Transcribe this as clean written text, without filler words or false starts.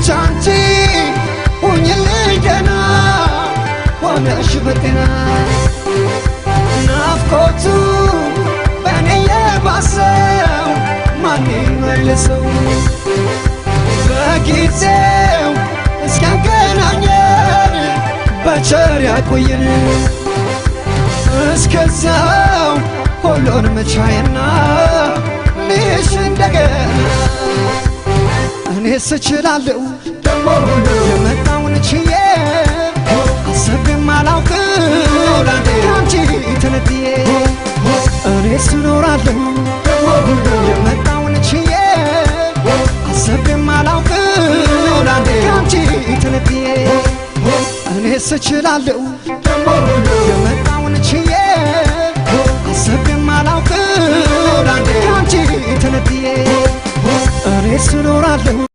ብቻንቺ ሁኝልኝ ገና ሆነሽ በጤና ናፍቆቱ በእኔ የባሰው ማን ይመልሰው በጊዜው እስኪያገናኘን በቸር ያቆየን እስከዛው ሁሉን መቻዬና ልሽ እንደገና እኔስ እችላለሁ ደሞ የመጣውን ችዬ አሰብም አላውቅም ካንቺ ተነጥዬ እኔስ እኖራለሁ የመጣውን ችዬ አሰብም አላውቅም ካንቺ ተነጥዬ እኔስ እችላለሁ የመጣውን ችዬ አሰብም አላውቅም ካንቺ ተነጥዬ እኔስ እኖራለሁ